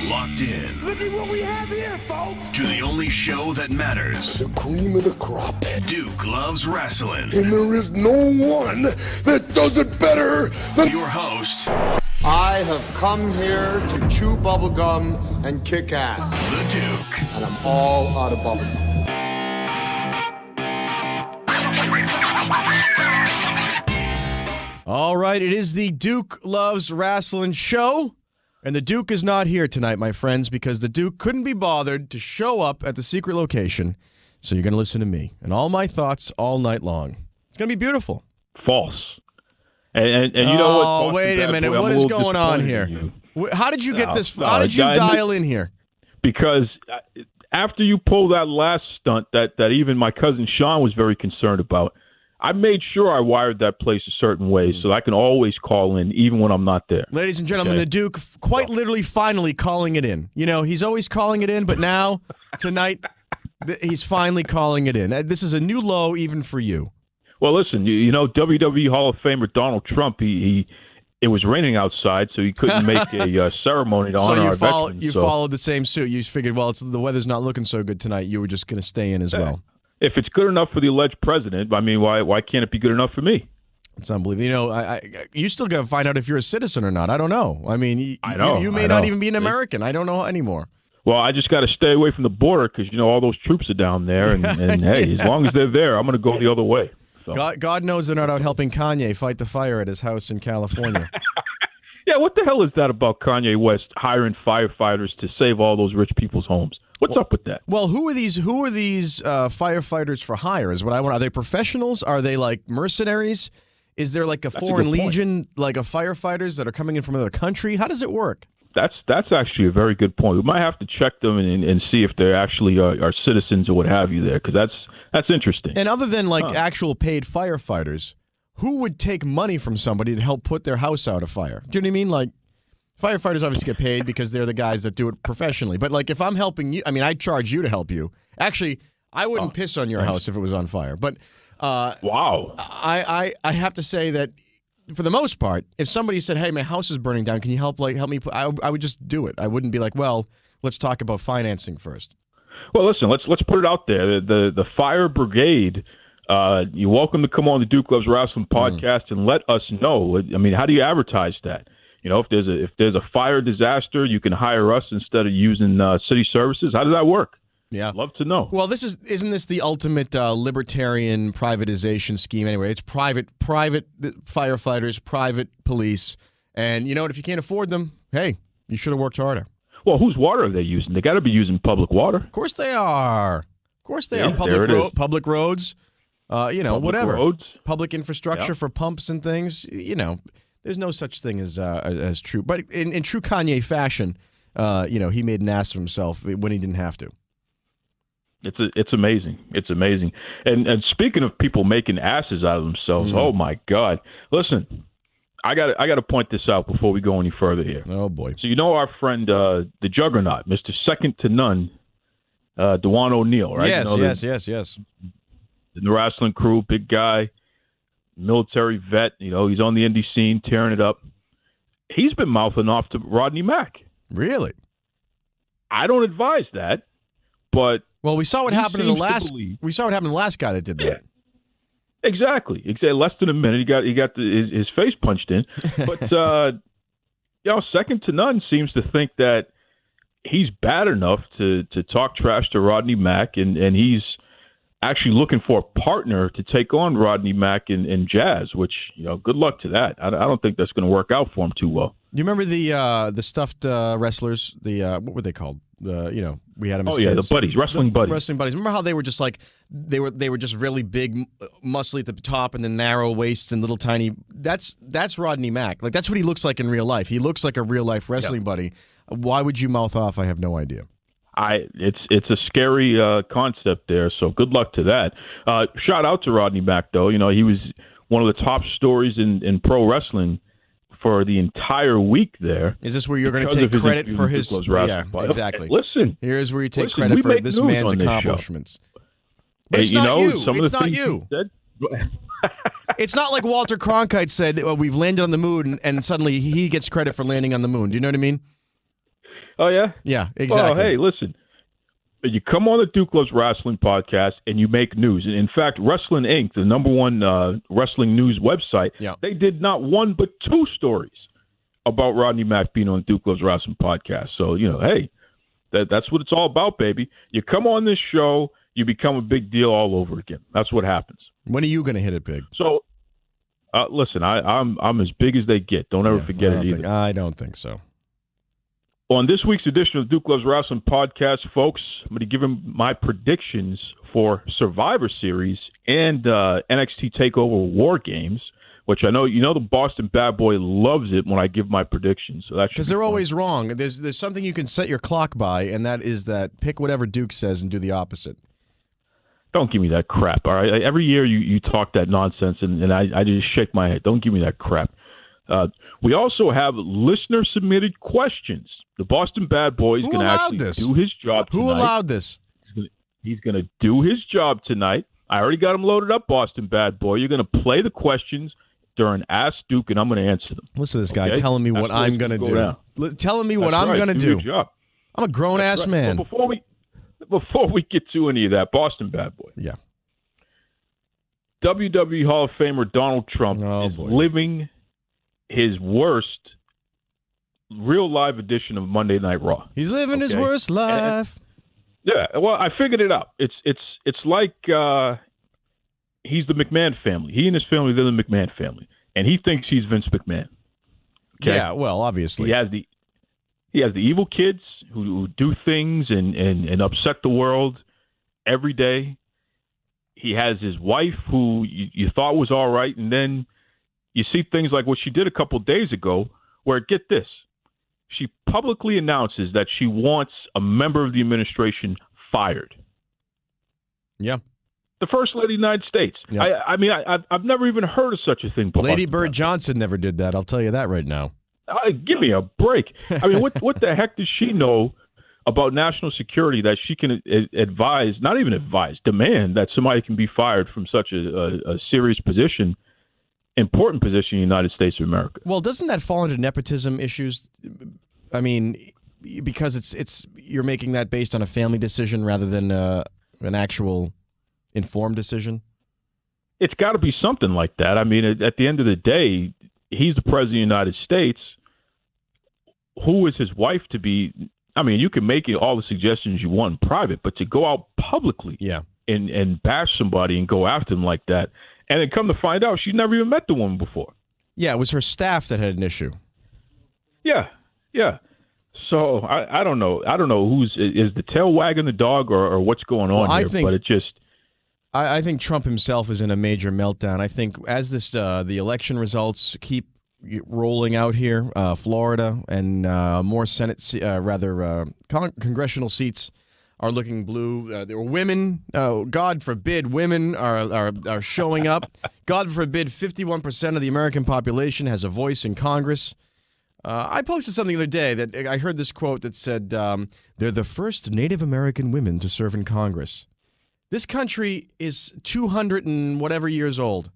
locked in. Look at what we have here, folks. To the only show that matters. The cream of the crop. Duke loves wrestling. And there is no one that does it better than your host. I have come here to chew bubblegum and kick ass. The Duke. And I'm all out of bubblegum. All right, it is the Duke Loves Rasslin' show. And the Duke is not here tonight, my friends, because the Duke couldn't be bothered to show up at the secret location. So you're going to listen to me and all my thoughts all night long. It's going to be beautiful. False. And you know what? Oh, wait a minute. What is going on here? How did you get this? How did you dial in here? Because after you pulled that last stunt that even my cousin Sean was very concerned about, I made sure I wired that place a certain way so I can always call in even when I'm not there. Ladies and gentlemen, the Duke quite literally finally calling it in. You know, he's always calling it in, but now, tonight, he's finally calling it in. This is a new low even for you. Well, listen, you know, WWE Hall of Famer Donald Trump, it was raining outside, so he couldn't make a ceremony to honor our veterans. You followed the same suit. You figured, well, the weather's not looking so good tonight. You were just going to stay in as well. If it's good enough for the alleged president, I mean, why can't it be good enough for me? It's unbelievable. You know, you still got to find out if you're a citizen or not. I don't know. I mean, you may not even be an American. I don't know anymore. Well, I just got to stay away from the border because, you know, all those troops are down there. And hey, as long as they're there, I'm going to go the other way. So. God knows they're not out helping Kanye fight the fire at his house in California. Yeah, what the hell is that about Kanye West hiring firefighters to save all those rich people's homes? What's up with that? Well, who are these firefighters for hire is what I want. Are they professionals? Are they like mercenaries? Is there like a foreign legion, like of firefighters that are coming in from another country? How does it work? That's actually a very good point. We might have to check them and see if they're actually are citizens or what have you there, because that's interesting. And other than like actual paid firefighters, who would take money from somebody to help put their house out of fire? Do you know what I mean? Like, firefighters obviously get paid because they're the guys that do it professionally. But like if I'm helping you, I mean, I'd charge you to help you. Actually, I wouldn't piss on your house if it was on fire. But wow, I have to say that for the most part, if somebody said, "Hey, my house is burning down, can you help me?" I would just do it. I wouldn't be like, "Well, let's talk about financing first." Well, listen, let's put it out there. The fire brigade. You're welcome to come on the Duke Loves Wrestling podcast and let us know. I mean, how do you advertise that? You know, if there's a fire disaster, you can hire us instead of using city services. How does that work? Yeah, love to know. Well, isn't this the ultimate libertarian privatization scheme anyway? It's private firefighters, private police, and you know what? If you can't afford them, hey, you should have worked harder. Well, whose water are they using? They got to be using public water. Of course they are. Of course they are. Public roads. Whatever. Roads. Public infrastructure for pumps and things. You know, there's no such thing as true. But in true Kanye fashion, he made an ass of himself when he didn't have to. It's amazing. It's amazing. And speaking of people making asses out of themselves, oh my God! Listen, I got to point this out before we go any further here. Oh boy! So you know our friend, the Juggernaut, Mr. Second to None, Dewan O'Neal, right? Yes. The wrestling crew, big guy, military vet. You know, he's on the indie scene, tearing it up. He's been mouthing off to Rodney Mack. Really? I don't advise that, but we saw what happened to the last. We saw what happened to the last guy that did that. Yeah. Exactly. Less than a minute, he got his face punched in. But Second to None seems to think that he's bad enough to talk trash to Rodney Mack, and he's actually looking for a partner to take on Rodney Mack and Jazz, which, good luck to that. I don't think that's going to work out for him too well. You remember the stuffed wrestlers? What were they called? We had them as kids. The buddies, wrestling buddies. Wrestling buddies. Remember how they were just like they were just really big, muscly at the top, and then narrow waists and little tiny. That's Rodney Mack. Like that's what he looks like in real life. He looks like a real life wrestling buddy. Why would you mouth off? I have no idea. It's a scary concept there. So good luck to that. Shout out to Rodney Mack though. He was one of the top stories in pro wrestling for the entire week there. Is this where you're going to take credit for his... Yeah, exactly. Okay, listen. Here's where you take credit for this man's accomplishments. But it's not you. It's not you. It's not like Walter Cronkite said, we've landed on the moon, and suddenly he gets credit for landing on the moon. Do you know what I mean? Oh, yeah? Yeah, exactly. Well, hey, listen. You come on the Duke Loves Wrestling podcast and you make news. And in fact, Wrestling Inc., the number one wrestling news website, they did not one but two stories about Rodney Mack being on Duke Loves Wrestling podcast. So, hey, that's what it's all about, baby. You come on this show, you become a big deal all over again. That's what happens. When are you going to hit it big? So, listen, I'm as big as they get. Don't ever forget it either. I don't think so. On this week's edition of Duke Loves Wrestling podcast, folks, I'm going to give him my predictions for Survivor Series and NXT TakeOver War Games, which I know the Boston Bad Boy loves it when I give my predictions. So because they're always wrong. There's something you can set your clock by, and that is that pick whatever Duke says and do the opposite. Don't give me that crap, all right? Every year you talk that nonsense, and I just shake my head. Don't give me that crap. We also have listener-submitted questions. The Boston Bad Boy is going to actually do his job tonight. Who allowed this? He's going to do his job tonight. I already got him loaded up, Boston Bad Boy. You're going to play the questions during Ask Duke, and I'm going to answer them. Listen to this guy telling me what I'm going to do. Telling me what I'm going to do. I'm a grown-ass man. Well, before we get to any of that, Boston Bad Boy. Yeah. WWE Hall of Famer Donald Trump is living his worst real live edition of Monday Night Raw. He's living his worst life. Well, I figured it out. It's like he's the McMahon family. He and his family, they're the McMahon family, and he thinks he's Vince McMahon. Okay? Yeah, well, obviously he has the evil kids who do things and upset the world every day. He has his wife who you thought was all right, and then you see things like what she did a couple days ago, where, get this, she publicly announces that she wants a member of the administration fired. Yeah. The First Lady of the United States. Yeah. I've never even heard of such a thing before. Lady Bird Johnson never did that. I'll tell you that right now. Give me a break. I mean, what the heck does she know about national security that she can demand that somebody can be fired from such a serious position, important position in the United States of America? Well, doesn't that fall into nepotism issues? I mean, because it's you're making that based on a family decision rather than an actual informed decision? It's got to be something like that. I mean, at the end of the day, he's the president of the United States. Who is his wife to be? I mean, you can make all the suggestions you want in private, but to go out publicly and bash somebody and go after them like that, and then come to find out she's never even met the woman before. Yeah, it was her staff that had an issue. Yeah. So I don't know. I don't know is the tail wagging the dog or what's going on here. But it just. I think Trump himself is in a major meltdown. I think as the election results keep rolling out here, Florida and more Senate, congressional seats are looking blue. There were women. God forbid, women are showing up. God forbid, 51% of the American population has a voice in Congress. I posted something the other day that I heard this quote that said, "They're the first Native American women to serve in Congress." This country is 200 and whatever years old.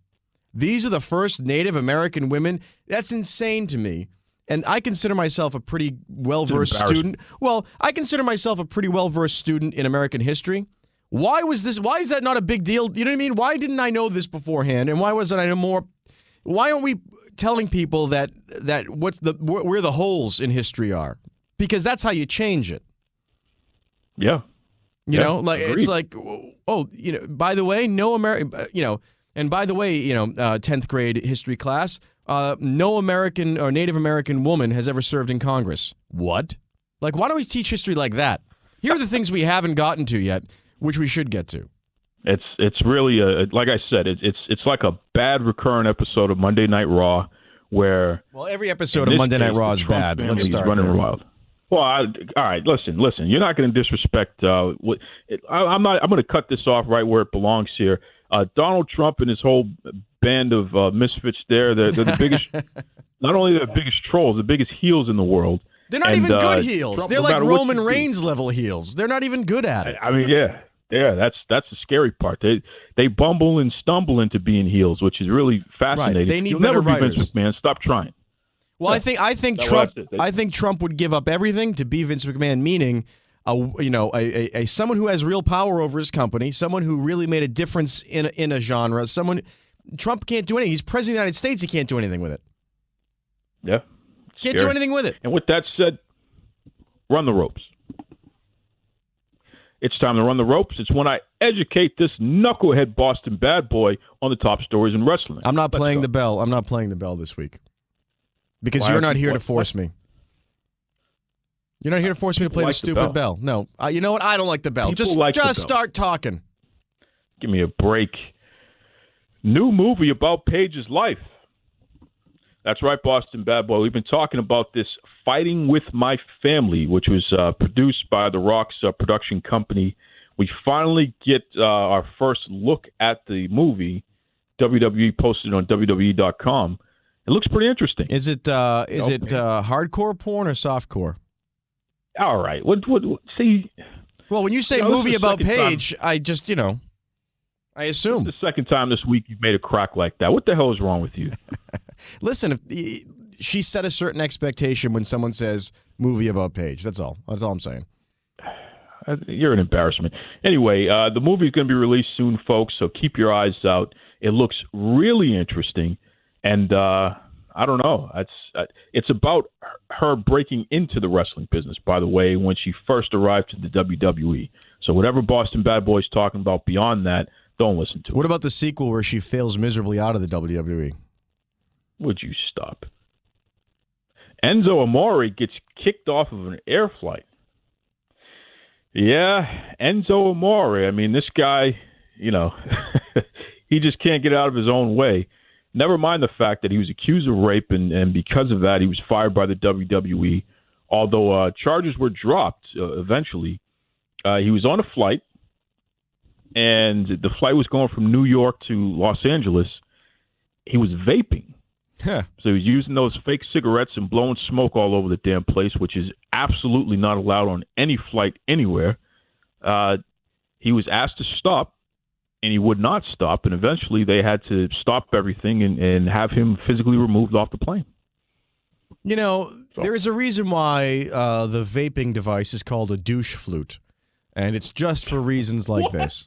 These are the first Native American women. That's insane to me. And I consider myself a pretty well-versed student. Well, I consider myself a pretty well-versed student in American history. Why is that not a big deal? You know what I mean? Why didn't I know this beforehand? And why wasn't I know more? Why aren't we telling people that where the holes in history are? Because that's how you change it. Yeah. You know, like agreed. It's like, by the way, no American, and by the way, 10th grade history class, no American or Native American woman has ever served in Congress. What? Like, why don't we teach history like that? Here are the things we haven't gotten to yet, which we should get to. It's really like I said, it's like a bad recurrent episode of Monday Night Raw where. Well, every episode of Monday Night Raw is bad. Let's start running wild. Well, all right. Listen. You're not going to disrespect. I'm not. I'm going to cut this off right where it belongs here. Donald Trump and his whole band of misfits. They're the biggest. Not only the biggest trolls, the biggest heels in the world. They're not even good heels. Trump, they're like Roman Reigns level heels. They're not even good at it. I mean, yeah. That's the scary part. They bumble and stumble into being heels, which is really fascinating. Right. They need You'll better never be writers. Vince McMahon. Stop trying. Well, I think Trump would give up everything to be Vince McMahon, meaning a someone who has real power over his company, someone who really made a difference in a genre. Trump can't do anything. He's president of the United States. He can't do anything with it. Yeah, can't do anything with it. And with that said, run the ropes. It's time to run the ropes. It's when I educate this knucklehead Boston bad boy on the top stories in wrestling. I'm not playing the bell. I'm not playing the bell this week because you're not here to force me. You're not here to force me to play the stupid bell. No. You know what? I don't like the bell. Just start talking. Give me a break. New movie about Paige's life. That's right, Boston Bad Boy. We've been talking about this Fighting With My Family, which was produced by The Rock's production company. We finally get our first look at the movie. WWE posted on WWE.com. It looks pretty interesting. Is it hardcore porn or softcore? All right. See? Well, when you say movie about Paige, I just, I assume. This is the second time this week you've made a crack like that. What the hell is wrong with you? Listen, she set a certain expectation when someone says movie about Paige. That's all. That's all I'm saying. You're an embarrassment. Anyway, the movie is going to be released soon, folks, so keep your eyes out. It looks really interesting, and I don't know. It's about her breaking into the wrestling business, by the way, when she first arrived to the WWE. So whatever Boston Bad Boy's talking about beyond that, don't listen to it. What about the sequel where she fails miserably out of the WWE? Would you stop? Enzo Amore gets kicked off of an air flight. Yeah, Enzo Amore. I mean, this guy, he just can't get out of his own way. Never mind the fact that he was accused of rape, and because of that, he was fired by the WWE. Although charges were dropped eventually. He was on a flight, and the flight was going from New York to Los Angeles. He was vaping. Huh. So he was using those fake cigarettes and blowing smoke all over the damn place, which is absolutely not allowed on any flight anywhere. He was asked to stop, and he would not stop, and eventually they had to stop everything and have him physically removed off the plane. There is a reason why the vaping device is called a douche flute, and it's just for reasons like this.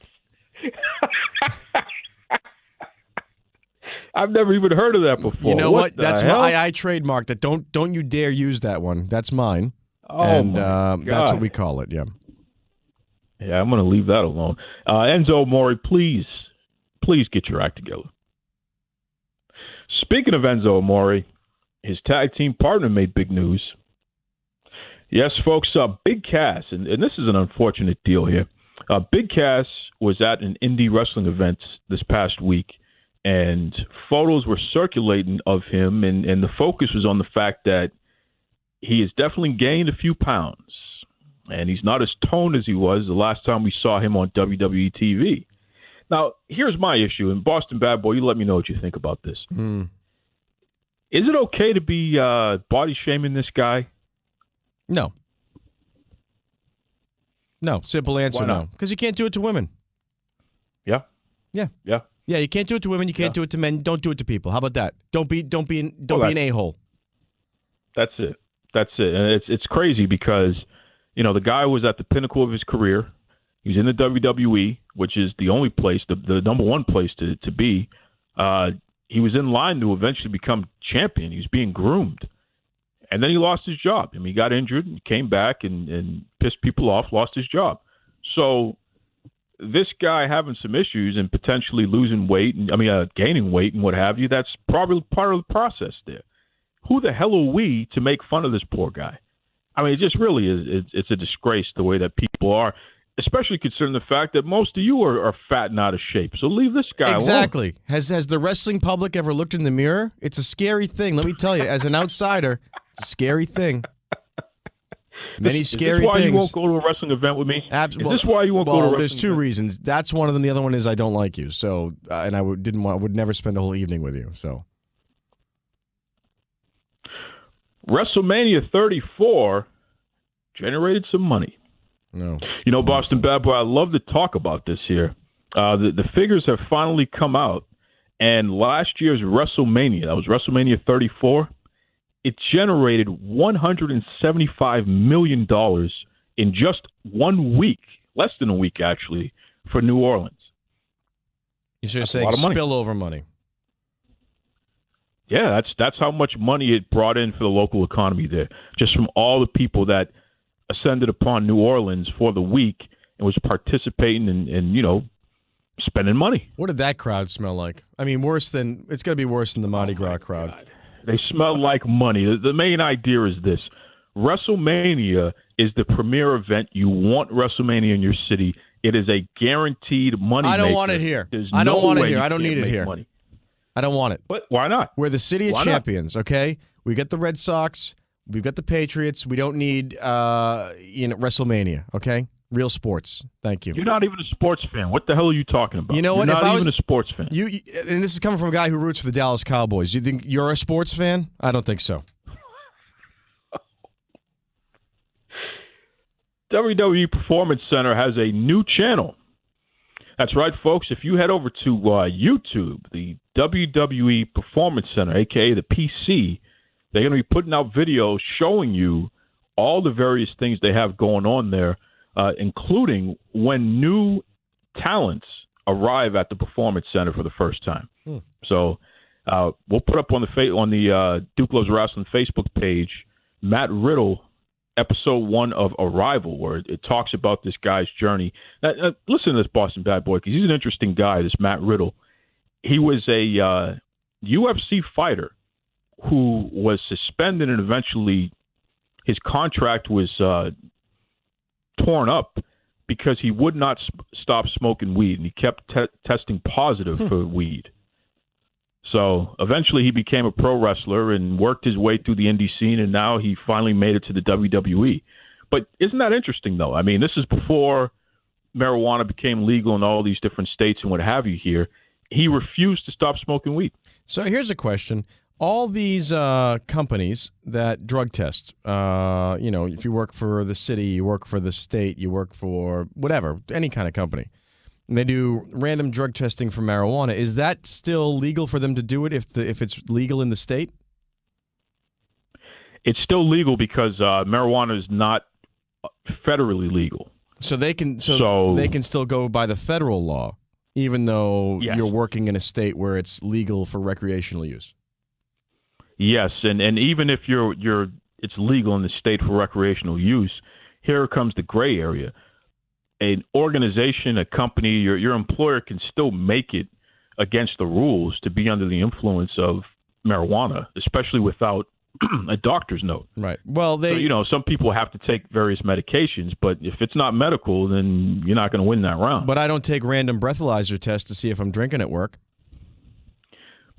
I've never even heard of that before. You know what? That's I trademarked it. Don't you dare use that one. That's mine. Oh, and my God. That's what we call it. Yeah. Yeah, I'm going to leave that alone. Enzo Amore, please get your act together. Speaking of Enzo Amore, his tag team partner made big news. Yes, folks, Big Cass, and this is an unfortunate deal here. Big Cass was at an indie wrestling event this past week, and photos were circulating of him, and the focus was on the fact that he has definitely gained a few pounds, and he's not as toned as he was the last time we saw him on WWE TV. Now, here's my issue, and Boston Bad Boy, you let me know what you think about this. Is it okay to be body shaming this guy? No. No, simple answer, no. Because you can't do it to women. Yeah? Yeah. Yeah. Yeah, you can't do it to women. You can't do it to men. Don't do it to people. How about that? Don't be an a-hole. That's it. And it's crazy because, the guy was at the pinnacle of his career. He was in the WWE, which is the only place, the number one place to be. He was in line to eventually become champion. He was being groomed. And then he lost his job. He got injured and came back and pissed people off, lost his job. So this guy having some issues and potentially losing weight, gaining weight and what have you, that's probably part of the process there. Who the hell are we to make fun of this poor guy? It just really is. It's a disgrace the way that people are, especially considering the fact that most of you are fat and out of shape. So leave this guy alone. Exactly. Has the wrestling public ever looked in the mirror? It's a scary thing. Let me tell you, as an outsider, it's a scary thing. Many scary things. Is this why you won't go to a wrestling event with me? Is this why you won't go to a wrestling there's two reasons. That's one of them. The other one is I don't like you. So, and I would never spend a whole evening with you. So, WrestleMania 34 generated some money. No. Boston Bad Boy, I love to talk about this here. The figures have finally come out, and last year's WrestleMania, that was WrestleMania 34, it generated $175 million in just 1 week, less than a week actually, for New Orleans. You should say spillover money. Yeah, that's how much money it brought in for the local economy there, just from all the people that ascended upon New Orleans for the week and was participating and spending money. What did that crowd smell like? I mean, it's got to be worse than the Mardi Gras crowd. God. They smell like money. The main idea is this. WrestleMania is the premier event. You want WrestleMania in your city. It is a guaranteed money I don't maker. want it here. I don't want it here. I don't need it here. Money. I don't want it. But why not? We're the city of champions, okay? We got the Red Sox. We've got the Patriots. We don't need WrestleMania, okay? Real sports. Thank you. You're not even a sports fan. What the hell are you talking about? You know what? You're not even a sports fan. And this is coming from a guy who roots for the Dallas Cowboys. You think you're a sports fan? I don't think so. WWE Performance Center has a new channel. That's right, folks. If you head over to YouTube, the WWE Performance Center, a.k.a. the PC, they're going to be putting out videos showing you all the various things they have going on there, including when new talents arrive at the Performance Center for the first time. So we'll put up on the Duke Loves Wrestling Facebook page, Matt Riddle, episode 1 of Arrival, where it talks about this guy's journey. Listen to this Boston Bad Boy, because he's an interesting guy, this Matt Riddle. He was a UFC fighter who was suspended, and eventually his contract was torn up because he would not stop smoking weed, and he kept testing positive for weed. So eventually he became a pro wrestler and worked his way through the indie scene, and now he finally made it to the WWE. But isn't that interesting, though? I mean, this is before marijuana became legal in all these different states and what have you here. He refused to stop smoking weed. So here's a question. All these companies that drug test, if you work for the city, you work for the state, you work for whatever, any kind of company, and they do random drug testing for marijuana. Is that still legal for them to do it if it's legal in the state? It's still legal because marijuana is not federally legal. So they can they can still go by the federal law, even though you're working in a state where it's legal for recreational use. Yes, and even if it's legal in the state for recreational use, here comes the gray area. An organization, a company, your employer can still make it against the rules to be under the influence of marijuana, especially without a doctor's note. Right. Well, some people have to take various medications, but if it's not medical, then you're not going to win that round. But I don't take random breathalyzer tests to see if I'm drinking at work.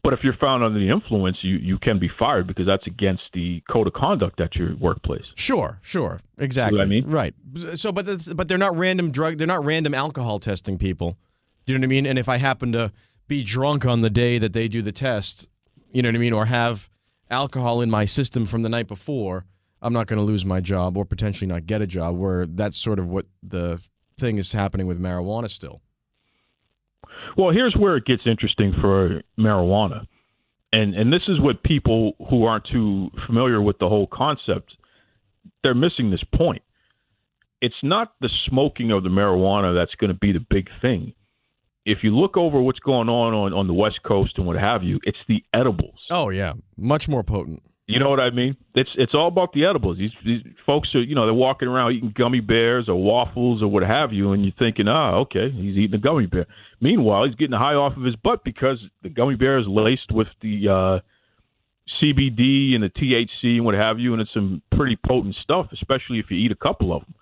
But if you're found under the influence, you can be fired because that's against the code of conduct at your workplace. Sure, exactly. You know what I mean? Right. So, but they're not random they're not random alcohol testing people. Do you know what I mean? And if I happen to be drunk on the day that they do the test, you know what I mean, or have alcohol in my system from the night before, I'm not going to lose my job or potentially not get a job. Where that's sort of what the thing is happening with marijuana still. Well, here's where it gets interesting for marijuana. And this is what people who aren't too familiar with the whole concept, they're missing this point. It's not the smoking of the marijuana that's going to be the big thing. If you look over what's going on the West Coast and what have you, it's the edibles. Oh, yeah. Much more potent. You know what I mean? It's all about the edibles. These folks are, they're walking around eating gummy bears or waffles or what have you, and you're thinking, okay, he's eating a gummy bear. Meanwhile, he's getting high off of his butt because the gummy bear is laced with the CBD and the THC and what have you, and it's some pretty potent stuff, especially if you eat a couple of them.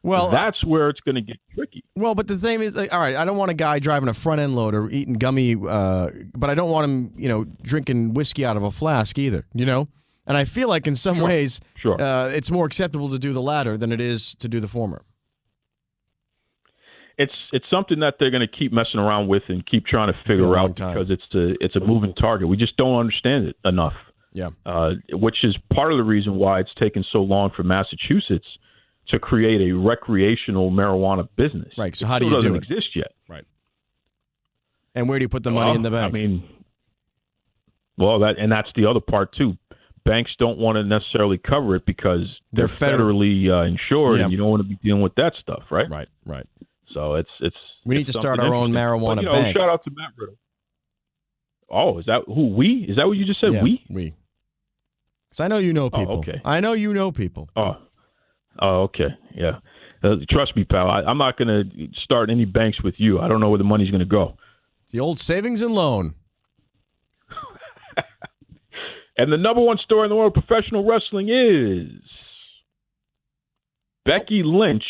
Well, that's where it's going to get tricky. Well, but the thing is, all right, I don't want a guy driving a front end loader eating gummy, but I don't want him, drinking whiskey out of a flask either, And I feel like in some ways, it's more acceptable to do the latter than it is to do the former. It's something that they're going to keep messing around with and keep trying to figure out because it's a moving target. We just don't understand it enough. Yeah. Which is part of the reason why it's taken so long for Massachusetts to create a recreational marijuana business. Right. So how do you do it? It doesn't exist yet. Right. And where do you put the money in the bank? I mean, well, that's the other part too. banks don't want to necessarily cover it because they're federal. federally insured, Yeah. and you don't want to be dealing with that stuff, right? Right. So it's We need to start our own marijuana but, bank. Shout out to Matt Riddle. Oh, is that who we? Is that what you just said? Yeah, we? Because I know you know people. Oh, okay. I know you know people. Oh, okay. Yeah. Trust me, pal. I'm not going to start any banks with you. I don't know where the money's going to go. The old savings and loan. And the number one story in the world of professional wrestling is Becky Lynch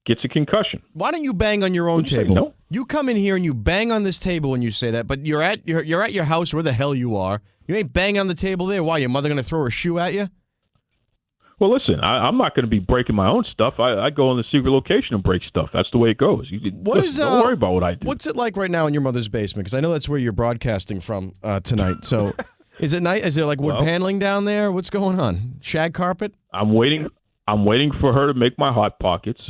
gets a concussion. Why don't you bang on your own What'd you say? table? No? You come in here and you bang on this table when you say that, but you're at your house where the hell you are. You ain't banging on the table there. Why? Your mother going to throw her shoe at you? Well, listen, I'm not going to be breaking my own stuff. I go in the secret location and break stuff. That's the way it goes. Don't worry about what I do. What's it like right now in your mother's basement? Because I know that's where you're broadcasting from tonight. So is it nice? Is there like wood paneling down there? What's going on? Shag carpet? I'm waiting for her to make my hot pockets,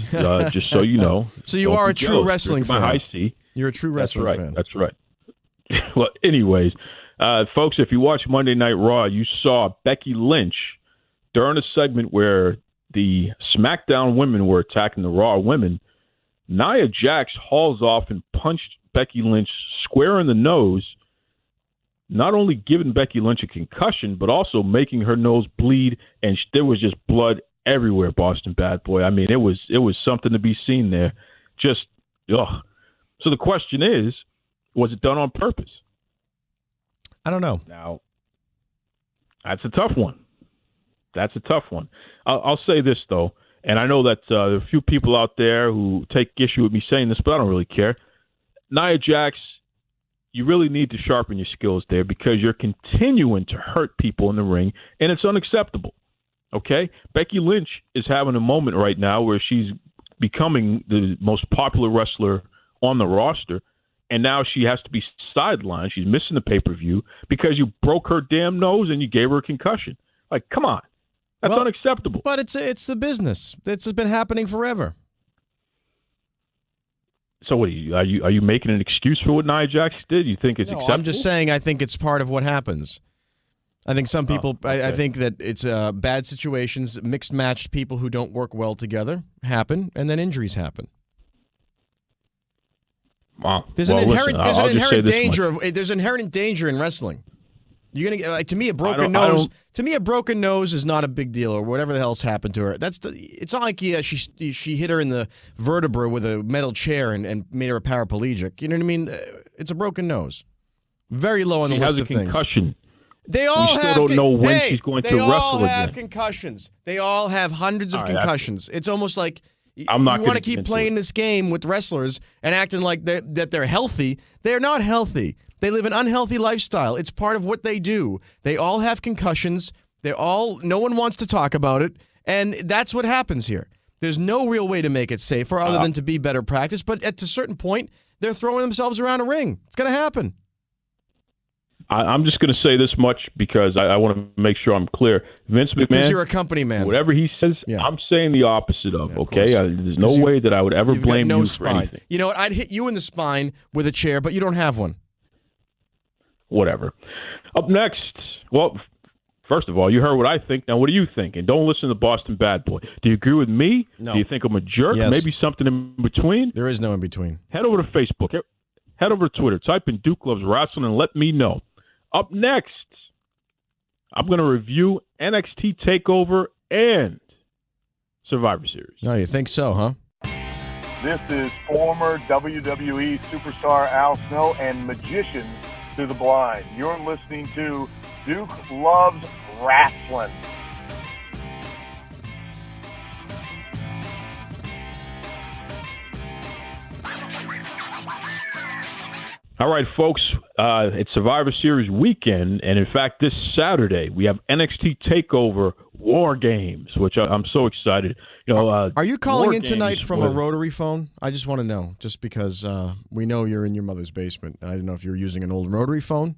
just so you know. So you are a true wrestling fan. My high C. You're a true wrestling fan. That's right. Well, anyways, folks, if you watch Monday Night Raw, you saw Becky Lynch during a segment where the SmackDown women were attacking the Raw women. Nia Jax hauls off and punched Becky Lynch square in the nose, not only giving Becky Lynch a concussion, but also making her nose bleed, and there was just blood everywhere, Boston Bad Boy. I mean, it was something to be seen there. Just, ugh. So the question is, was it done on purpose? I don't know. Now, that's a tough one. I'll say this, though, and I know that there are a few people out there who take issue with me saying this, but I don't really care. Nia Jax, you really need to sharpen your skills there because you're continuing to hurt people in the ring, and it's unacceptable. Okay? Becky Lynch is having a moment right now where she's becoming the most popular wrestler on the roster, and now she has to be sidelined. She's missing the pay-per-view because you broke her damn nose and you gave her a concussion. Like, come on. That's unacceptable. But it's the business. It's been happening forever. So what are you making an excuse for what Nia Jax did? You think it's acceptable? I'm just saying I think it's part of what happens. I think some people, I think that it's bad situations, mixed-matched people who don't work well together happen, and then injuries happen. Wow. There's an inherent danger in wrestling. You're gonna get to me a broken nose. To me, a broken nose is not a big deal, or whatever the hell's happened to her. It's not like she hit her in the vertebra with a metal chair and made her a paraplegic. You know what I mean? It's a broken nose. Very low on the list of things. Concussion. They all don't know when she's going to wrestle again. They all have concussions. They all have hundreds of concussions. It's almost like you want to keep playing this game with wrestlers and acting like that they're healthy. They're not healthy. They live an unhealthy lifestyle. It's part of what they do. They all have concussions. No one wants to talk about it, and that's what happens here. There's no real way to make it safer other than to be better practice, but at a certain point, they're throwing themselves around a ring. It's going to happen. I'm just going to say this much because I want to make sure I'm clear. Vince McMahon, because you're a company man. Whatever he says, I'm saying the opposite of, okay? There's no way that I would ever blame you for anything. You know what? I'd hit you in the spine with a chair, but you don't have one. Whatever. Up next, well, first of all, you heard what I think. Now, what do you think? And don't listen to Boston Bad Boy. Do you agree with me? No. Do you think I'm a jerk? Yes. Maybe something in between? There is no in between. Head over to Facebook. Head over to Twitter. Type in Duke Loves Wrestling and let me know. Up next, I'm going to review NXT TakeOver and Survivor Series. Oh, you think so, huh? This is former WWE superstar Al Snow and magician to the blind. You're listening to Duke Loves Rasslin. All right, folks, it's Survivor Series Weekend, and in fact, this Saturday we have NXT TakeOver Wargames, which I'm so excited. Are you calling in tonight from a rotary phone? I just want to know, just because we know you're in your mother's basement. I didn't know if you were using an old rotary phone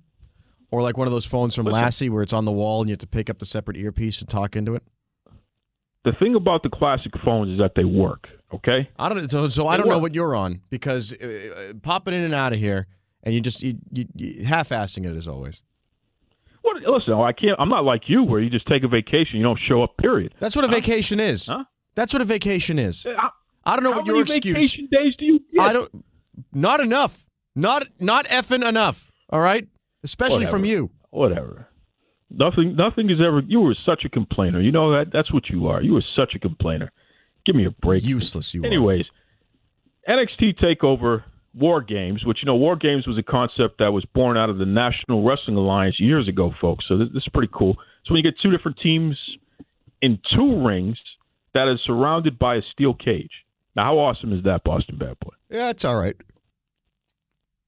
or like one of those phones from Lassie where it's on the wall and you have to pick up the separate earpiece and talk into it. The thing about the classic phones is that they work, okay? I don't know what you're on because popping in and out of here. And you half-assing it as always. What? Listen, I can't. I'm not like you, where you just take a vacation, you don't show up. Period. That's what a vacation is. Huh? That's what a vacation is. I don't know what your excuse. How many vacation days do you get? I don't. Not enough. Not effing enough. All right, especially from you. Whatever. Nothing is ever. You were such a complainer. You know that. That's what you are. You were such a complainer. Give me a break. Useless. You. Anyways, NXT Takeover War Games, which War Games was a concept that was born out of the National Wrestling Alliance years ago, folks. So this is pretty cool. So when you get two different teams in two rings that is surrounded by a steel cage. Now, how awesome is that, Boston Bad Boy? Yeah, it's all right.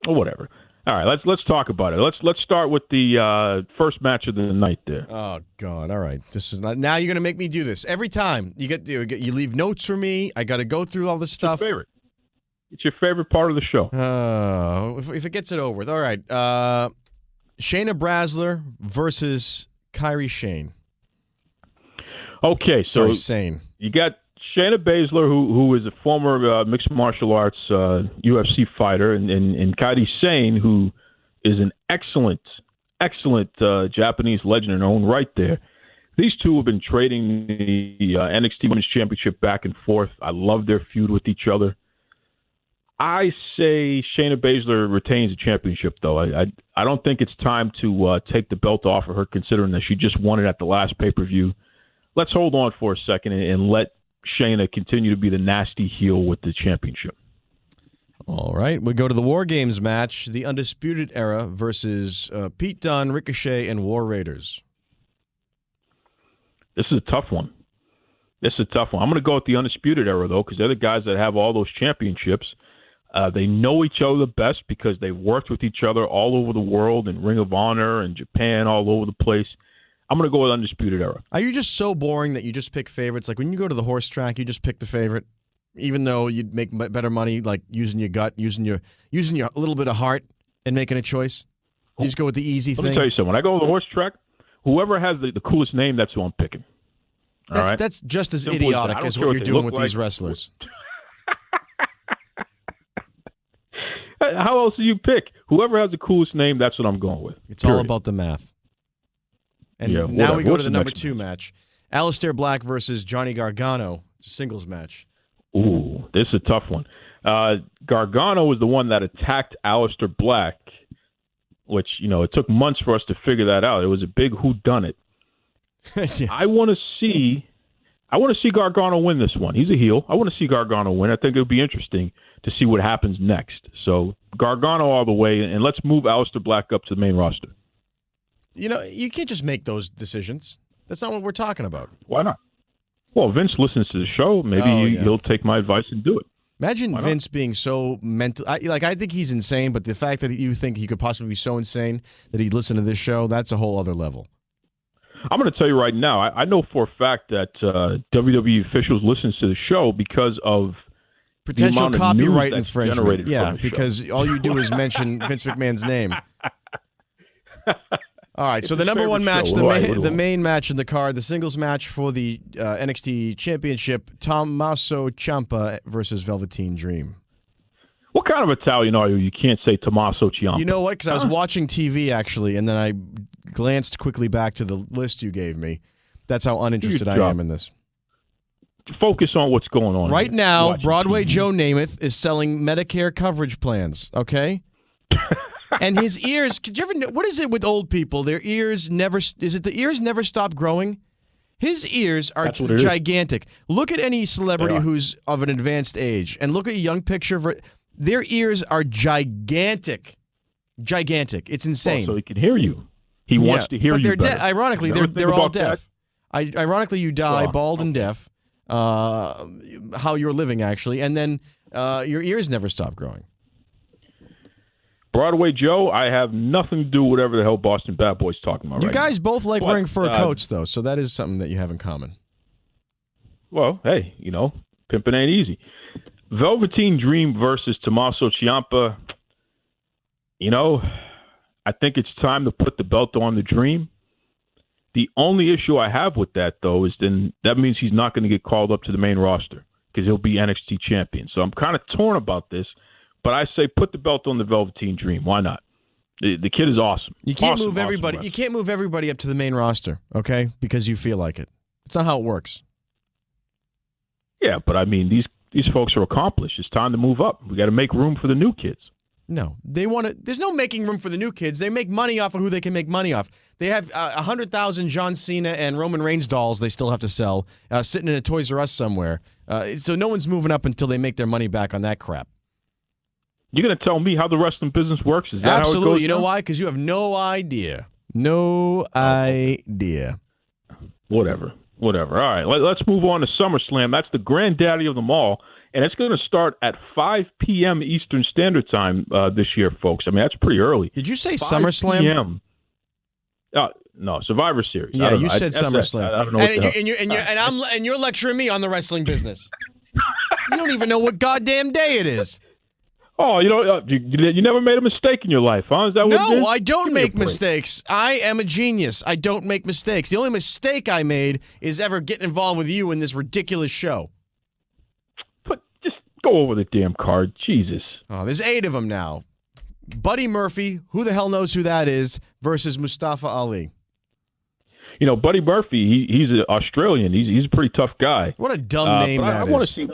Or whatever. All right, let's talk about it. Let's start with the first match of the night there. Oh God! All right, this is not. Now you're gonna make me do this every time. You leave notes for me. I got to go through all this stuff. Your favorite. It's your favorite part of the show. If it gets it over with. All right. Shayna Baszler versus Kairi Sane. Okay, so Sane. You got Shayna Baszler, who is a former mixed martial arts UFC fighter, and Kairi Sane, who is an excellent Japanese legend in her own right there. These two have been trading the NXT Women's Championship back and forth. I love their feud with each other. I say Shayna Baszler retains the championship, though. I don't think it's time to take the belt off of her, considering that she just won it at the last pay-per-view. Let's hold on for a second and let Shayna continue to be the nasty heel with the championship. All right. We go to the War Games match, the Undisputed Era versus Pete Dunne, Ricochet, and War Raiders. This is a tough one. I'm going to go with the Undisputed Era, though, because they're the guys that have all those championships. They know each other the best because they've worked with each other all over the world in Ring of Honor and Japan, all over the place. I'm going to go with Undisputed Era. Are you just so boring that you just pick favorites? Like when you go to the horse track, you just pick the favorite, even though you'd make better money, like using your gut, using your a little bit of heart and making a choice? You just go with the easy thing? Let me tell you something. When I go to the horse track, whoever has the coolest name, that's who I'm picking. All right? That's just as Simple idiotic as as what you're doing with like. these wrestlers. How else do you pick? Whoever has the coolest name, that's what I'm going with. It's all about the math. And now we go to the number 2 match. Aleister Black versus Johnny Gargano. It's a singles match. Ooh, this is a tough one. Gargano was the one that attacked Aleister Black, which, it took months for us to figure that out. It was a big whodunit. Yeah. I want to see Gargano win this one. He's a heel. I want to see Gargano win. I think it would be interesting to see what happens next. So Gargano all the way, and let's move Aleister Black up to the main roster. You can't just make those decisions. That's not what we're talking about. Why not? Well, Vince listens to the show. Maybe he'll take my advice and do it. Imagine Vince being so mental. I think he's insane, but the fact that you think he could possibly be so insane that he'd listen to this show, that's a whole other level. I'm going to tell you right now, I know for a fact that WWE officials listen to the show because of potential the amount copyright of news infringement. Yeah, because all you do is mention Vince McMahon's name. All right, so the number 1 match, the main match in the card, the singles match for the NXT Championship, Tommaso Ciampa versus Velveteen Dream. What kind of Italian are you? You can't say Tommaso Ciampa. You know what? Because I was watching TV, actually, and then I glanced quickly back to the list you gave me. That's how uninterested I am in this. Focus on what's going on. Right now, Broadway Joe Namath is selling Medicare coverage plans, okay? And his ears, could you ever know, what is it with old people? Their ears never, is it the ears never stop growing? His ears are gigantic. Look at any celebrity who's of an advanced age, and look at a young picture of their ears are gigantic. Gigantic. It's insane. So he can hear you. He wants to hear you better. Ironically, they're all deaf. Ironically, you die bald and deaf, how you're living, actually, and then your ears never stop growing. Broadway Joe, I have nothing to do with whatever the hell Boston Bad Boy's talking about. You guys both like wearing fur coats, though, so that is something that you have in common. Well, hey, pimping ain't easy. Velveteen Dream versus Tommaso Ciampa. I think it's time to put the belt on the Dream. The only issue I have with that, though, is then that means he's not going to get called up to the main roster because he'll be NXT champion. So I'm kind of torn about this. But I say put the belt on the Velveteen Dream. Why not? The kid is awesome. You can't Awesome, move everybody. awesome You can't move everybody up to the main roster, okay? Because you feel like it. It's not how it works. Yeah, but I mean, these folks are accomplished. It's time to move up. We got to make room for the new kids. No, they want to. There's no making room for the new kids. They make money off of who they can make money off. They have 100,000 John Cena and Roman Reigns dolls they still have to sell sitting in a Toys R Us somewhere. So no one's moving up until they make their money back on that crap. You're going to tell me how the wrestling business works? Is that Absolutely. how it goes? You know why? Because you have no idea. No idea. Whatever. All right, let's move on to SummerSlam. That's the granddaddy of them all, and it's going to start at 5 p.m. Eastern Standard Time this year, folks. I mean, that's pretty early. Did you say 5 SummerSlam? PM. No, Survivor Series. Yeah, you said SummerSlam. SummerSlam. I don't know and you're lecturing me on the wrestling business. You don't even know what goddamn day it is. Oh, you never made a mistake in your life, huh? Is that what it is? No, I don't Give me a make break. mistakes. I am a genius. I don't make mistakes. The only mistake I made is ever getting involved with you in this ridiculous show. But just go over the damn card. Jesus. Oh, there's 8 of them now. Buddy Murphy, who the hell knows who that is, versus Mustafa Ali. You know, Buddy Murphy, he's an Australian. He's a pretty tough guy. What a dumb name but that I is. want to see.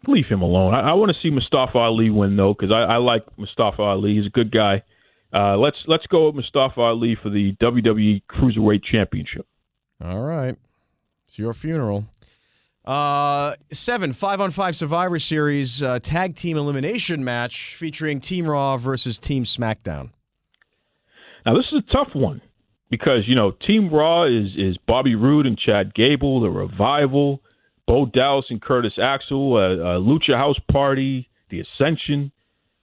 Leave him alone. I want to see Mustafa Ali win, though, because I like Mustafa Ali. He's a good guy. Let's go with Mustafa Ali for the WWE Cruiserweight Championship. All right. It's your funeral. 7, 5-on-5 Survivor Series tag team elimination match featuring Team Raw versus Team SmackDown. Now, this is a tough one because, Team Raw is Bobby Roode and Chad Gable, The Revival, Bo Dallas and Curtis Axel, Lucha House Party, The Ascension.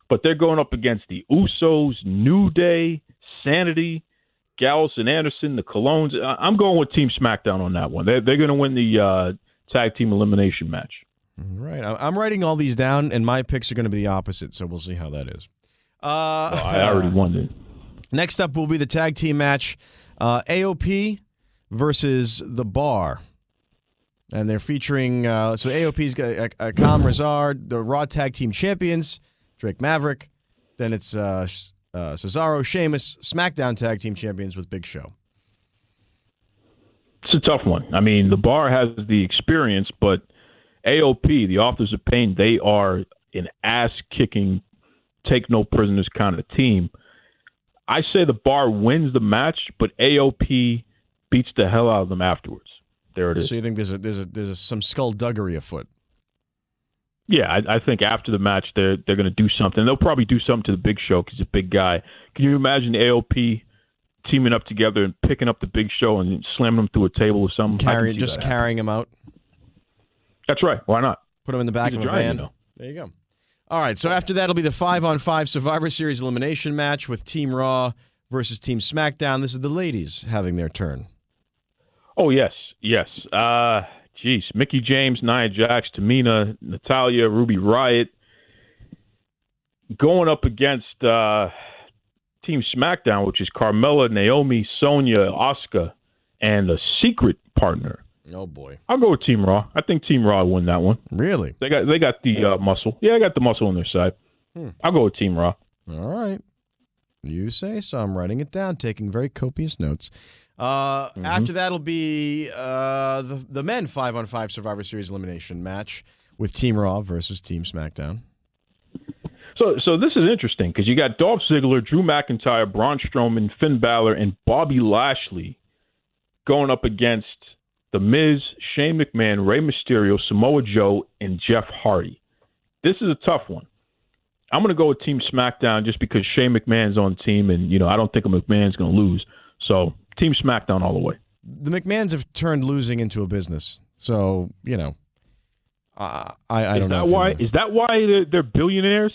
But they're going up against the Usos, New Day, Sanity, Gallows and Anderson, the Colognes. I'm going with Team SmackDown on that one. They're going to win the tag team elimination match. All right. I'm writing all these down, and my picks are going to be the opposite, so we'll see how that is. I already won it. Next up will be the tag team match, AOP versus The Bar. And they're featuring, so AOP's got Akam Razard, the Raw Tag Team Champions, Drake Maverick. Then it's Cesaro, Sheamus, SmackDown Tag Team Champions with Big Show. It's a tough one. I mean, The Bar has the experience, but AOP, the Authors of Pain, they are an ass-kicking, take-no-prisoners kind of team. I say The Bar wins the match, but AOP beats the hell out of them afterwards. There it is. So you think there's some skullduggery afoot? Yeah, I think after the match they're going to do something. They'll probably do something to the Big Show because he's a big guy. Can you imagine AOP teaming up together and picking up the Big Show and slamming him through a table or something? Carrying him out? That's right. Why not? Put him in the back of a van. There you go. All right, so after that will be the 5-on-5 Survivor Series elimination match with Team Raw versus Team SmackDown. This is the ladies having their turn. Oh, yes. Mickey James, Nia Jax, Tamina, Natalya, Ruby Riott going up against Team SmackDown, which is Carmella, Naomi, Sonya, Asuka, and a secret partner. Oh, boy. I'll go with Team Raw. I think Team Raw will win that one. Really? They got the muscle. Yeah, I got the muscle on their side. I'll go with Team Raw. All right. You say so. I'm writing it down, taking very copious notes. After that'll be the men 5-on-5 Survivor Series elimination match with Team Raw versus Team SmackDown. So this is interesting because you got Dolph Ziggler, Drew McIntyre, Braun Strowman, Finn Balor, and Bobby Lashley going up against The Miz, Shane McMahon, Rey Mysterio, Samoa Joe, and Jeff Hardy. This is a tough one. I'm going to go with Team SmackDown just because Shane McMahon's on the team, and I don't think a McMahon's going to lose. So Team SmackDown all the way. The McMahons have turned losing into a business. So, I don't know. Is that why they're billionaires?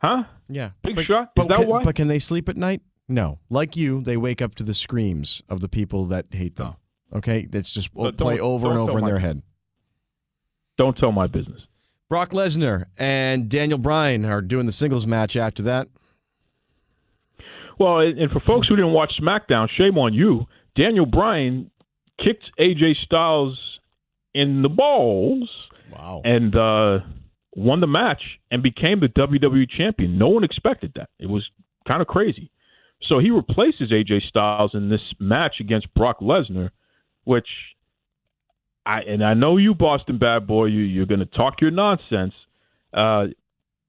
Huh? Yeah. Big shot? Is that why? But can they sleep at night? No. Like you, they wake up to the screams of the people that hate them. Okay? That's just play over and over in their head. Don't tell my business. Brock Lesnar and Daniel Bryan are doing the singles match after that. Well, and for folks who didn't watch SmackDown, shame on you. Daniel Bryan kicked AJ Styles in the balls. Wow. And won the match and became the WWE champion. No one expected that. It was kind of crazy. So he replaces AJ Styles in this match against Brock Lesnar, which I know you, Boston Bad Boy, you're going to talk your nonsense.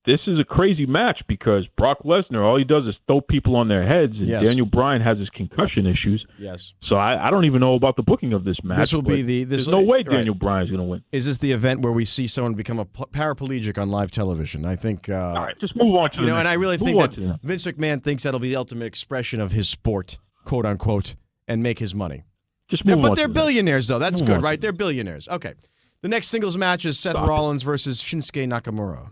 This is a crazy match because Brock Lesnar, all he does is throw people on their heads, and Yes. Daniel Bryan has his concussion issues. Yes. So I don't even know about the booking of this match. This will be there's no way right. Daniel Bryan's going to win. Is this the event where we see someone become a paraplegic on live television? I think. All right, just move on to the next and I really one. think Move that on to the Vince McMahon thinks that'll be the ultimate expression of his sport, quote unquote, and make his money. Just move on But to they're the billionaires, though. That's Move good, on. right? They're billionaires. Okay. The next singles match is Seth Stop it. Rollins versus Shinsuke Nakamura.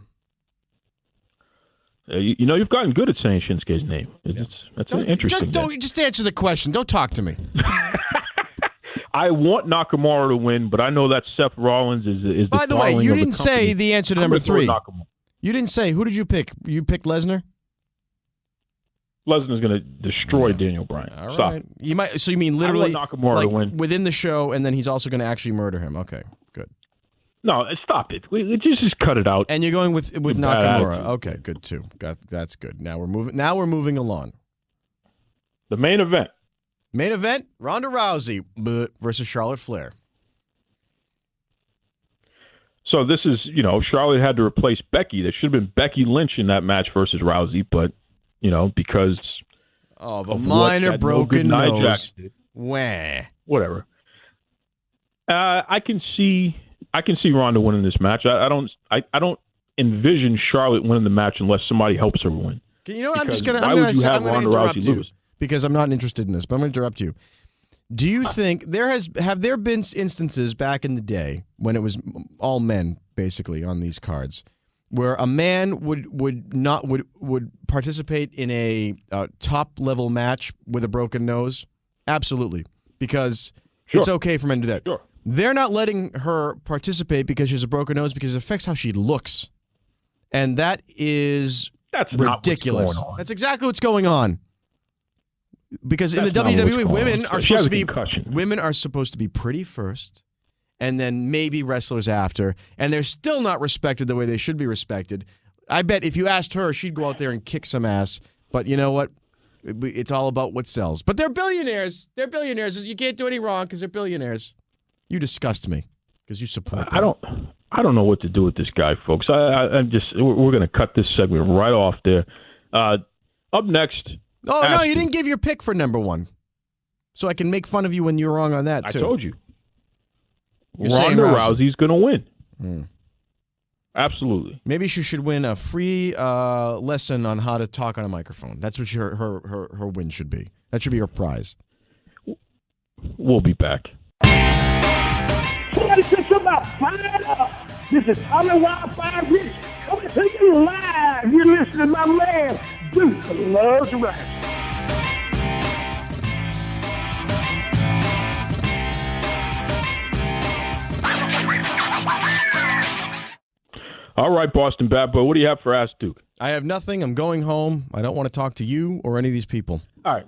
You've gotten good at saying Shinsuke's name. That's interesting. Just answer the question. Don't talk to me. I want Nakamura to win, but I know that Seth Rollins is By the way, darling you of the didn't say company. the answer to I'm number gonna throw 3. Nakamura. You didn't say. Who did you pick? You picked Lesnar? Lesnar's going to destroy Daniel Bryan. All Stop. right. You might. So you mean literally I want Nakamura to win. within the show, and then he's also going to actually murder him. Okay, good. No, stop it. Just cut it out. And you're going with Bad Nakamura. attitude. Okay, good too. That's good. Now we're moving along. The main event. Main event: Ronda Rousey versus Charlotte Flair. So this is, Charlotte had to replace Becky. There should have been Becky Lynch in that match versus Rousey, but, because of a of minor what that broken no good Nia nose. Jax did. Wah. Whatever. I can see Ronda winning this match. I don't envision Charlotte winning the match unless somebody helps her win. You know what? Because I'm would going you to have Ronda interrupt Rousey you lose? because I'm not interested in this, but I'm going to interrupt you. Do you think have there been instances back in the day when it was all men basically on these cards where a man would participate in a top level match with a broken nose? Absolutely, because it's okay for men to do that. Sure. They're not letting her participate because she has a broken nose because it affects how she looks, and that's That's ridiculous. Not what's going on. That's exactly what's going on. Because in the That's not what's WWE, going women on. are She has supposed a to be concussion. women are supposed to be pretty first, and then maybe wrestlers after, and they're still not respected the way they should be respected. I bet if you asked her, she'd go out there and kick some ass. But you know what? It's all about what sells. But they're billionaires. They're billionaires. You can't do any wrong because they're billionaires. You disgust me because you support them. I don't know what to do with this guy, folks. I'm just we're going to cut this segment right off there. Up next. Oh, no, you Ashton. didn't give your pick for number 1. So I can make fun of you when you're wrong on that, too. I told you. You're saying Ronda Rousey. Rousey's going to win. Absolutely. Maybe she should win a free lesson on how to talk on a microphone. That's what her win should be. That should be her prize. We'll be back. Somebody said something about fired up. This is Tommy Wildfire Rich coming to you live. You're listening to my man, Duke Loves Wrestling. All right, Boston Bad Boy, what do you have for Ask Duke? I have nothing. I'm going home. I don't want to talk to you or any of these people. All right,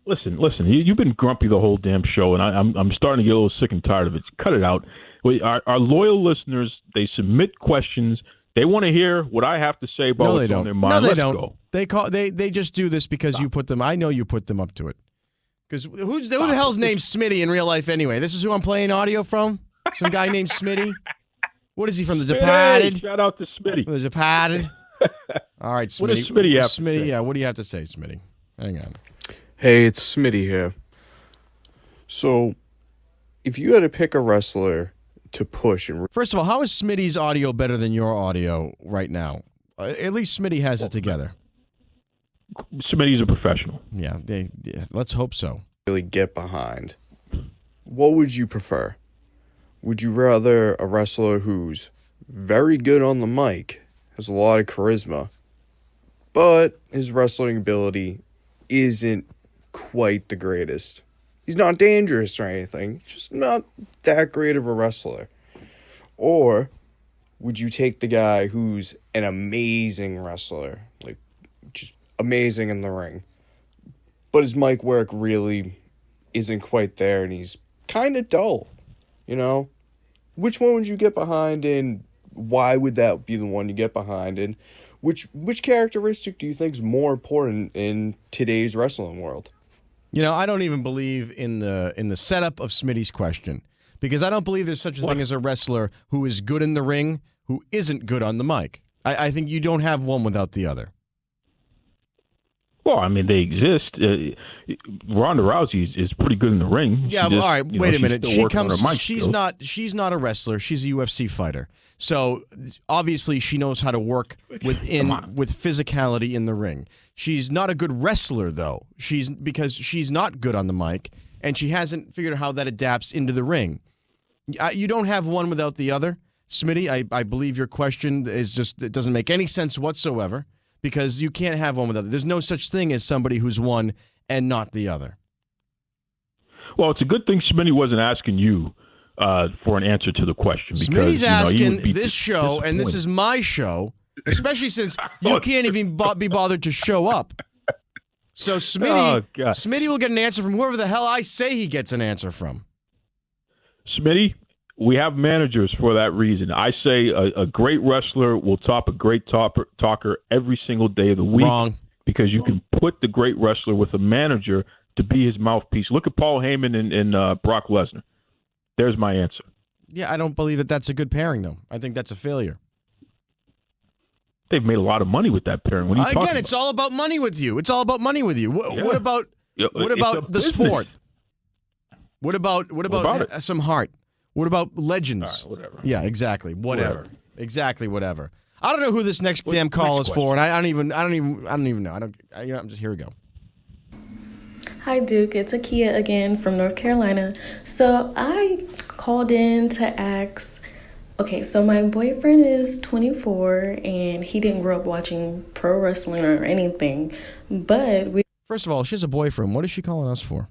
listen. You've been grumpy the whole damn show, and I'm starting to get a little sick and tired of it. Cut it out. Our loyal listeners, they submit questions. They want to hear what I have to say about No, what's they on don't. their mind. No, they Let's don't. go. They just do this because you put them. I know you put them up to it. Because who the hell's named Smitty in real life anyway? This is who I'm playing audio from? Some guy named Smitty? What is he from, The Departed? Hey, shout out to Smitty. The Departed? All right, Smitty. What does Smitty have to Smitty, say? yeah, what do you have to say, Smitty? Hang on. Hey, it's Smitty here. So, if you had to pick a wrestler to push and First of all, how is Smitty's audio better than your audio right now? At least Smitty has it together. Smitty's a professional. Yeah, let's hope so. really get behind, what would you prefer? Would you rather a wrestler who's very good on the mic, has a lot of charisma, but his wrestling ability isn't quite the greatest? He's not dangerous or anything, just not that great of a wrestler. Or would you take the guy who's an amazing wrestler, like just amazing in the ring, but his mic work really isn't quite there and he's kind of dull, you know? Which one would you get behind and why would that be the one you get behind? And which characteristic do you think is more important in today's wrestling world? You know, I don't even believe in the setup of Smitty's question, because I don't believe there's such a thing as a wrestler who is good in the ring who isn't good on the mic. I think you don't have one without the other. Well, I mean, they exist. Ronda Rousey is pretty good in the ring. Yeah, all right. Wait a minute. She's skills. not a wrestler. She's a UFC fighter. So obviously she knows how to work with physicality in the ring. She's not a good wrestler though. Because she's not good on the mic, and she hasn't figured out how that adapts into the ring. You don't have one without the other, Smitty. I believe your question it doesn't make any sense whatsoever. Because you can't have one without the other. There's no such thing as somebody who's one and not the other. Well, it's a good thing Smitty wasn't asking you for an answer to the question. Because, Smitty's asking this show, and this is my show, especially since you can't even be bothered to show up. So Smitty will get an answer from whoever the hell I say he gets an answer from. Smitty, we have managers for that reason. I say a great wrestler will top a great talker every single day of the week. Wrong. Because you can put the great wrestler with a manager to be his mouthpiece. Look at Paul Heyman and Brock Lesnar. There's my answer. Yeah, I don't believe that's a good pairing, though. I think that's a failure. They've made a lot of money with that pairing. What are you talking Again, it's all about money with you. It's all about money with you. What about the sport? What about some heart? What about legends? All right, whatever. Yeah, exactly. Whatever. Exactly. Whatever. I don't know who this next damn call is for, and I don't even know. I'm just here we go. Hi, Duke. It's Akia again from North Carolina. So I called in to ask. Okay, so my boyfriend is 24, and he didn't grow up watching pro wrestling or anything, but First of all, she has a boyfriend. What is she calling us for?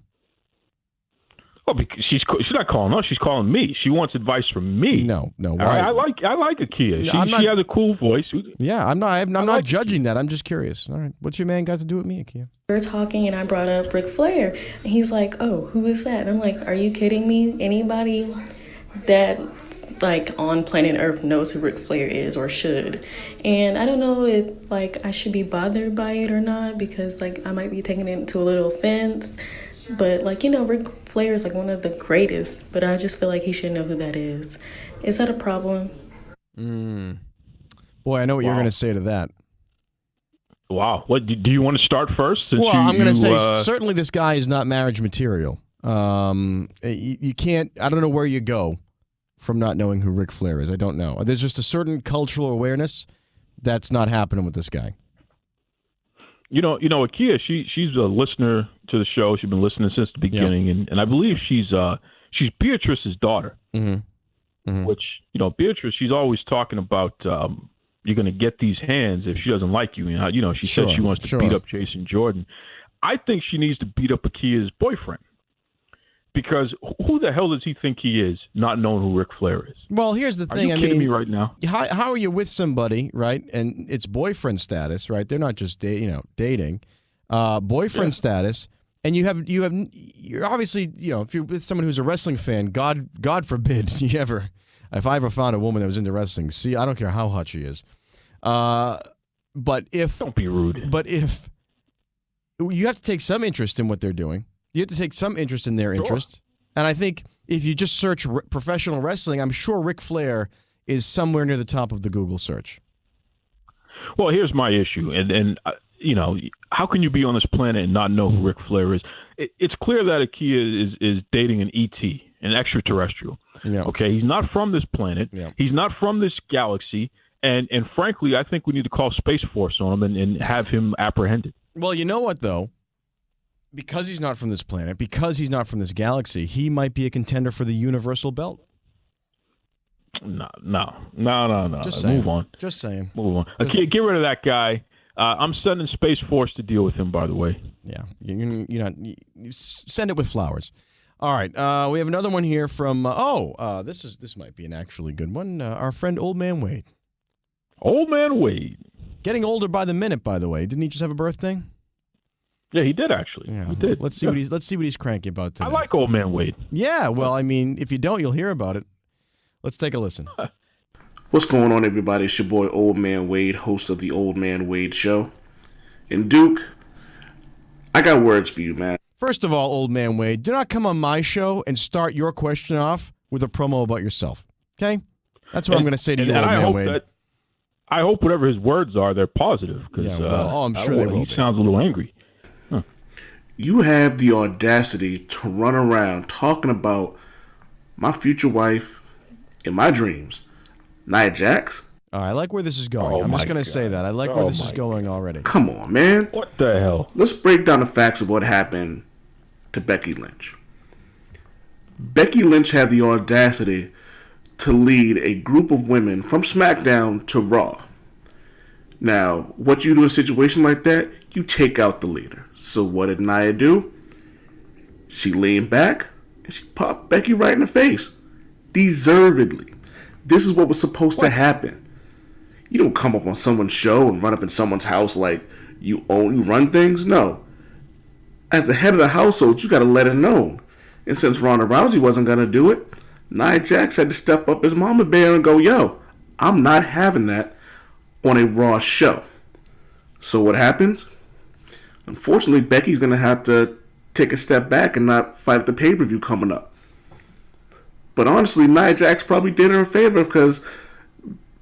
Well, because she's not calling us. She's calling me. She wants advice from me. No. Why? I like Akia. She has a cool voice. Yeah, I'm not judging that. I'm just curious. All right, what's your man got to do with me, Akia? we were talking, and I brought up Ric Flair, and he's like, "Oh, who is that?" And I'm like, "Are you kidding me? Anybody that like on planet Earth knows who Ric Flair is or should." And I don't know if like I should be bothered by it or not, because like I might be taking it to a little offense. But, like, you know, Ric Flair is, like, one of the greatest, but I just feel like he should know who that is. Is that a problem? Boy, I know what you're going to say to that. Wow. What do you want to start first? I'm going to say certainly this guy is not marriage material. You can't, I don't know where you go from not knowing who Ric Flair is. I don't know. There's just a certain cultural awareness that's not happening with this guy. You know, Akia, she's a listener to the show. She's been listening since the beginning, and I believe she's Beatrice's daughter. Mm-hmm. Which, you know, Beatrice, she's always talking about you're going to get these hands if she doesn't like you. And you know, she said she wants to beat up Jason Jordan. I think she needs to beat up Akia's boyfriend. Because who the hell does he think he is, not knowing who Ric Flair is? Well, here's the thing. Are you kidding me right now? How are you with somebody, right? And it's boyfriend status, right? They're not just dating, boyfriend status. And you're obviously, you know, if you're with someone who's a wrestling fan, God forbid if I ever found a woman that was into wrestling. See, I don't care how hot she is. But don't be rude. But if you have to take some interest in what they're doing. You have to take some interest in their interest. And I think if you just search professional wrestling, I'm sure Ric Flair is somewhere near the top of the Google search. Well, here's my issue. And you know, how can you be on this planet and not know who Ric Flair is? It's clear that Akia is dating an ET, an extraterrestrial. Yeah. Okay, he's not from this planet. Yeah. He's not from this galaxy. And frankly, I think we need to call Space Force on him and have him apprehended. Well, you know what, though? Because he's not from this planet, because he's not from this galaxy, he might be a contender for the Universal Belt. No. Just saying. Move on. Just saying. Move on. Okay, get rid of that guy. I'm sending Space Force to deal with him, by the way. Yeah. You send it with flowers. All right. We have another one here from, this might be an actually good one. Our friend Old Man Wade. Old Man Wade. Getting older by the minute, by the way. Didn't he just have a birthday? Yeah, he did actually. Yeah. He did. Let's see what he's cranky about today. I like Old Man Wade. Yeah, well, I mean, if you don't, you'll hear about it. Let's take a listen. What's going on, everybody? It's your boy Old Man Wade, host of the Old Man Wade Show. And Duke, I got words for you, man. First of all, Old Man Wade, do not come on my show and start your question off with a promo about yourself. Okay? That's what I'm going to say to you, Old Man Wade. I hope whatever his words are, they're positive. Yeah, I'm sure they will. He sounds a little angry. Huh. You have the audacity to run around talking about my future wife in my dreams, Nia Jax. All right, I like where this is going. I'm just going to say that. I like where this is going already. Come on, man. What the hell? Let's break down the facts of what happened to Becky Lynch. Becky Lynch had the audacity to lead a group of women from SmackDown to Raw. Now, what you do in a situation like that, you take out the leader. So what did Nia do? She leaned back and she popped Becky right in the face. Deservedly. This is what was supposed to happen. You don't come up on someone's show and run up in someone's house like you run things. No. As the head of the household, you got to let it known. And since Ronda Rousey wasn't going to do it, Nia Jax had to step up as mama bear and go, yo, I'm not having that on a Raw show. So what happens? Unfortunately, Becky's going to have to take a step back and not fight at the pay-per-view coming up. But honestly, Nia Jax probably did her a favor because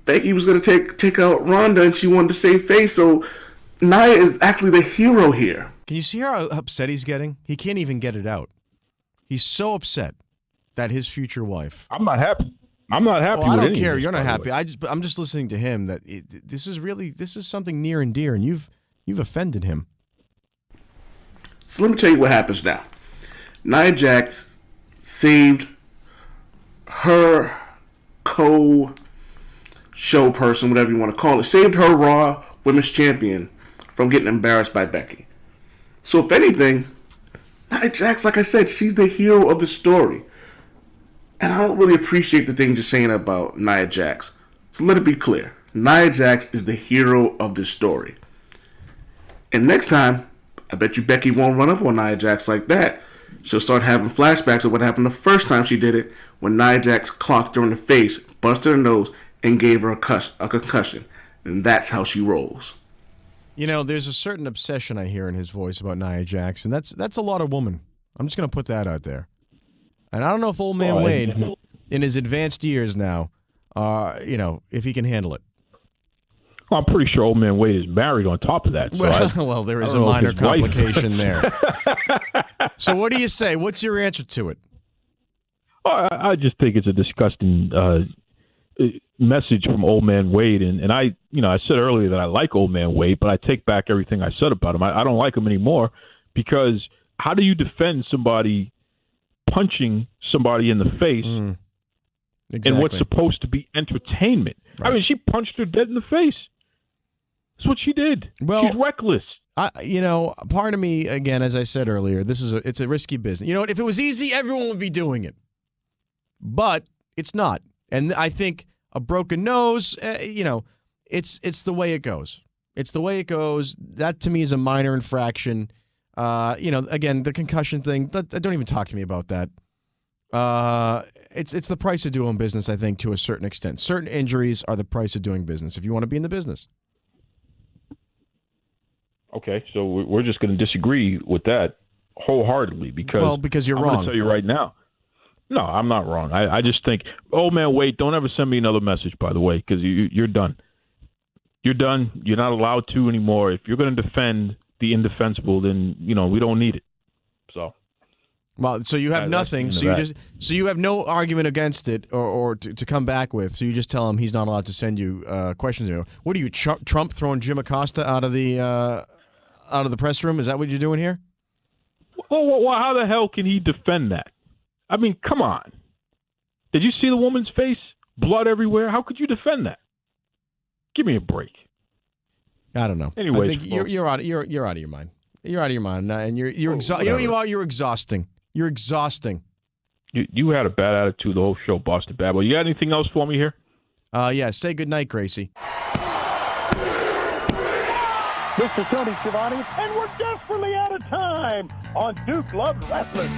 Becky was going to take out Ronda and she wanted to save face. So Nia is actually the hero here. Can you see how upset he's getting? He can't even get it out. He's so upset that his future wife. I'm not happy. I'm not happy. Well, with I don't care. this, You're not happy. I'm just listening to him. That this is something near and dear, and you've offended him. So let me tell you what happens now. Nia Jax saved her co-show person, whatever you want to call it, saved her Raw Women's Champion from getting embarrassed by Becky. So if anything, Nia Jax, like I said, she's the hero of the story. And I don't really appreciate the things you're saying about Nia Jax. So let it be clear. Nia Jax is the hero of the story. And next time, I bet you Becky won't run up on Nia Jax like that. She'll start having flashbacks of what happened the first time she did it when Nia Jax clocked her in the face, busted her nose, and gave her a concussion. And that's how she rolls. You know, there's a certain obsession I hear in his voice about Nia Jax, and that's a lot of woman. I'm just going to put that out there. And I don't know if Old Man Wade, in his advanced years now, if he can handle it. Well, I'm pretty sure Old Man Wade is married on top of that. So well, there is a minor complication there. So what do you say? What's your answer to it? I just think it's a disgusting message from Old Man Wade. And I said earlier that I like Old Man Wade, but I take back everything I said about him. I don't like him anymore because how do you defend somebody punching somebody in the face Exactly. in what's supposed to be entertainment? Right. I mean, she punched her dead in the face. That's what she did. Well, she's reckless. Part of me, again, as I said earlier, it's a risky business. You know what? If it was easy, everyone would be doing it. But it's not. And I think a broken nose, it's the way it goes. It's the way it goes. That, to me, is a minor infraction. Again, the concussion thing, don't even talk to me about that. It's the price of doing business, I think, to a certain extent. Certain injuries are the price of doing business if you want to be in the business. Okay, so we're just going to disagree with that wholeheartedly because you're wrong. I'm going to tell you right now. No, I'm not wrong. I just think, Old Man Wade, don't ever send me another message, by the way, because you're done. You're done. You're not allowed to anymore. If you're going to defend the indefensible, then we don't need it. So. Well, so you have nothing. So you have no argument against it, or to come back with. So you just tell him he's not allowed to send you questions. What are you, Trump throwing Jim Acosta out of the press room? Is that what you're doing here? Well, how the hell can he defend that? I mean, come on. Did you see the woman's face? Blood everywhere. How could you defend that? Give me a break. I don't know. Anyway, I think you're out of your mind. You're out of your mind, and you're exhausting. You know what you are? You're exhausting. You're exhausting. You had a bad attitude the whole show, Boston Bad Boy. You got anything else for me here? Yeah. Say goodnight, Gracie. Mr. Tony Schiavone, and we're desperately out of time on Duke Loves Wrestling.